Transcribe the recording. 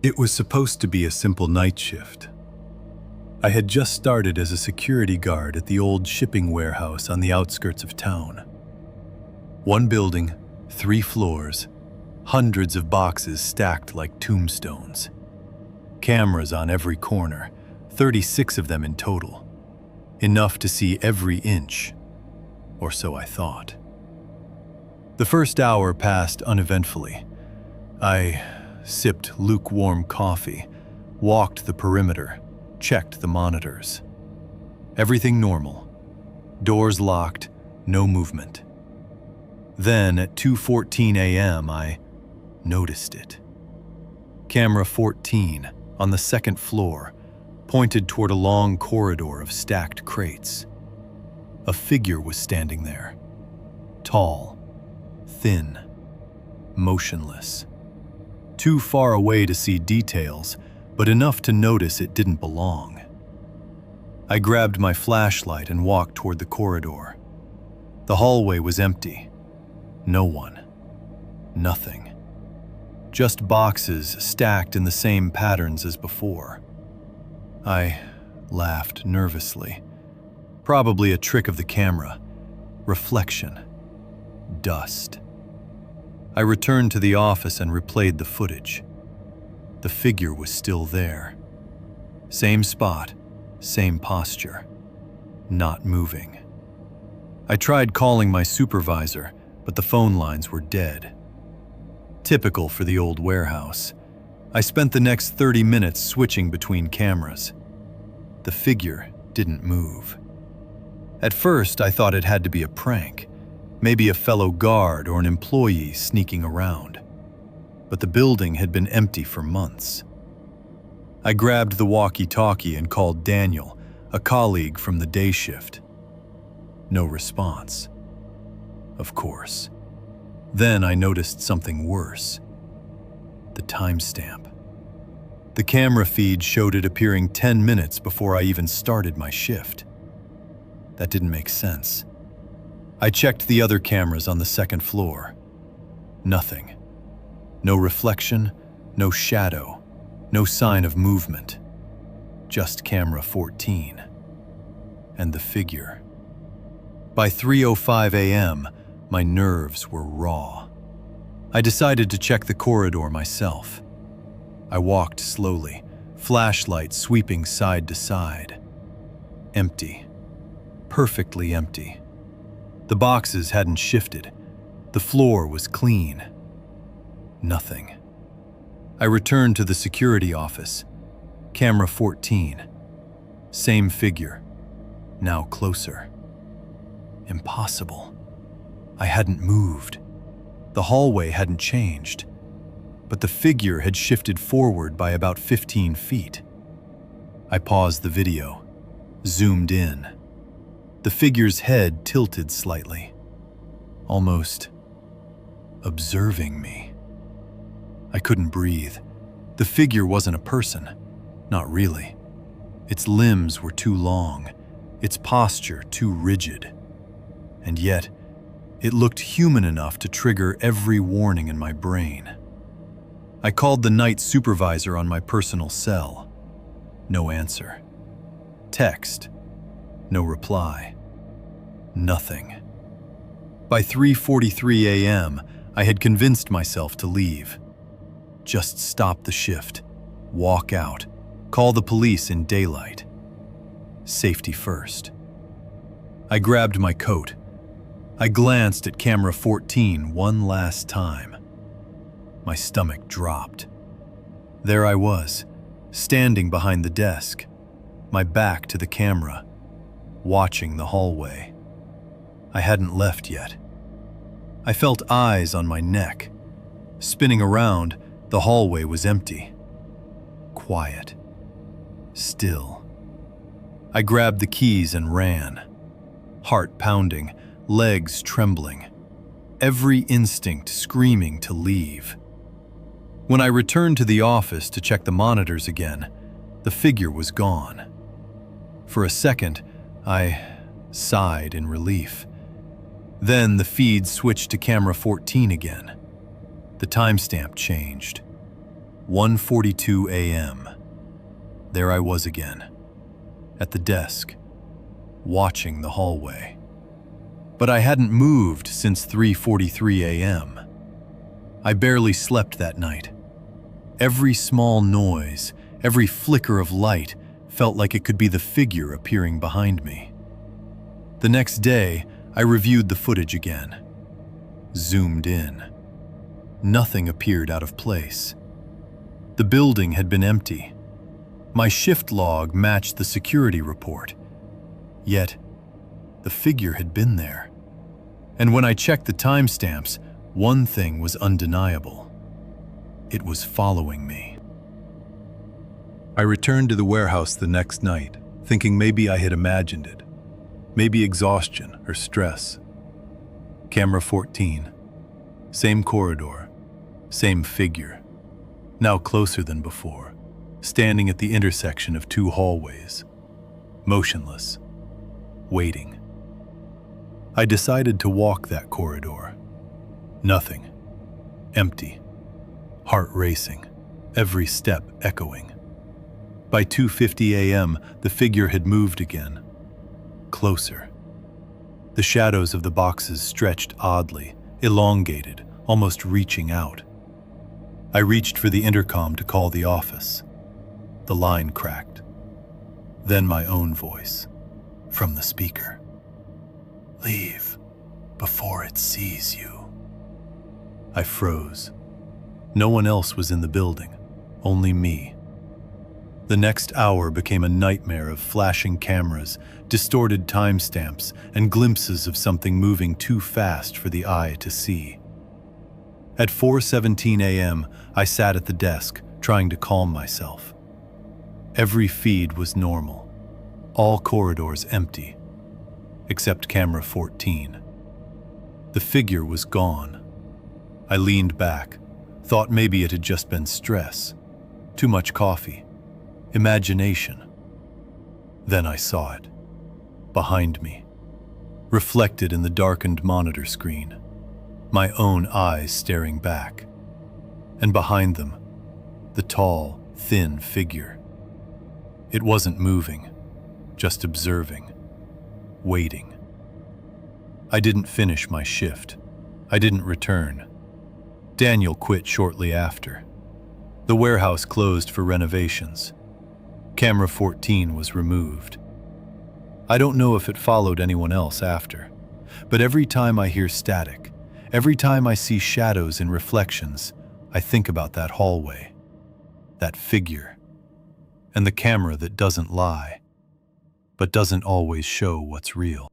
It was supposed to be a simple night shift. I had just started as a security guard at the old shipping warehouse on the outskirts of town. One building, 3 floors, hundreds of boxes stacked like tombstones. Cameras on every corner, 36 of them in total. Enough to see every inch, or so I thought. The first hour passed uneventfully. I sipped lukewarm coffee, walked the perimeter, checked the monitors. Everything normal. Doors locked, no movement. Then at 2:14 a.m. I noticed it. Camera 14, on the second floor, pointed toward a long corridor of stacked crates. A figure was standing there. Tall, thin, motionless. Too far away to see details, but enough to notice it didn't belong. I grabbed my flashlight and walked toward the corridor. The hallway was empty. No one. Nothing. Just boxes stacked in the same patterns as before. I laughed nervously. Probably a trick of the camera. Reflection. Dust. I returned to the office and replayed the footage. The figure was still there. Same spot, same posture. Not moving. I tried calling my supervisor, but the phone lines were dead. Typical for the old warehouse. I spent the next 30 minutes switching between cameras. The figure didn't move. At first, I thought it had to be a prank, maybe a fellow guard or an employee sneaking around. But the building had been empty for months. I grabbed the walkie-talkie and called Daniel, a colleague from the day shift. No response. Of course. Then I noticed something worse. The timestamp. The camera feed showed it appearing 10 minutes before I even started my shift. That didn't make sense. I checked the other cameras on the second floor. Nothing. No reflection, no shadow, no sign of movement. Just camera 14. And the figure. By 3:05 a.m., my nerves were raw. I decided to check the corridor myself. I walked slowly, flashlight sweeping side to side. Empty. Perfectly empty. The boxes hadn't shifted. The floor was clean. Nothing. I returned to the security office. Camera 14. Same figure. Now closer. Impossible. I hadn't moved. The hallway hadn't changed. But the figure had shifted forward by about 15 feet. I paused the video, zoomed in. The figure's head tilted slightly, almost observing me. I couldn't breathe. The figure wasn't a person. Not really. Its limbs were too long, its posture too rigid. And yet, it looked human enough to trigger every warning in my brain. I called the night supervisor on my personal cell. No answer. Text. No reply. Nothing. By 3:43 a.m., I had convinced myself to leave. Just stop the shift, walk out, call the police in daylight. Safety first. I grabbed my coat. I glanced at camera 14 one last time. My stomach dropped. There I was, standing behind the desk, my back to the camera, watching the hallway. I hadn't left yet. I felt eyes on my neck. Spinning around, the hallway was empty. Quiet. Still. I grabbed the keys and ran. Heart pounding, legs trembling. Every instinct screaming to leave. When I returned to the office to check the monitors again, the figure was gone. For a second, I sighed in relief. Then the feed switched to camera 14 again. The timestamp changed. 1:42 a.m. There I was again, at the desk, watching the hallway. But I hadn't moved since 3:43 a.m. I barely slept that night. Every small noise, every flicker of light felt like it could be the figure appearing behind me. The next day, I reviewed the footage again. Zoomed in. Nothing appeared out of place. The building had been empty. My shift log matched the security report. Yet, the figure had been there. And when I checked the timestamps, one thing was undeniable. It was following me. I returned to the warehouse the next night, thinking maybe I had imagined it. Maybe exhaustion or stress. Camera 14. Same corridor. Same figure. Now closer than before, standing at the intersection of two hallways. Motionless. Waiting. I decided to walk that corridor. Nothing. Empty. Heart racing. Every step echoing. By 2:50 a.m., the figure had moved again. Closer. The shadows of the boxes stretched oddly, elongated, almost reaching out. I reached for the intercom to call the office. The line cracked. Then my own voice, from the speaker. "Leave before it sees you." I froze. No one else was in the building, only me. The next hour became a nightmare of flashing cameras, distorted timestamps, and glimpses of something moving too fast for the eye to see. At 4:17 a.m., I sat at the desk, trying to calm myself. Every feed was normal, all corridors empty, except camera 14. The figure was gone. I leaned back, thought maybe it had just been stress, too much coffee, imagination. Then I saw it, behind me, reflected in the darkened monitor screen, my own eyes staring back. And behind them, the tall, thin figure. It wasn't moving, just observing, waiting. I didn't finish my shift. I didn't return. Daniel quit shortly after. The warehouse closed for renovations. Camera 14 was removed. I don't know if it followed anyone else after, but every time I hear static, every time I see shadows and reflections, I think about that hallway, that figure, and the camera that doesn't lie, but doesn't always show what's real.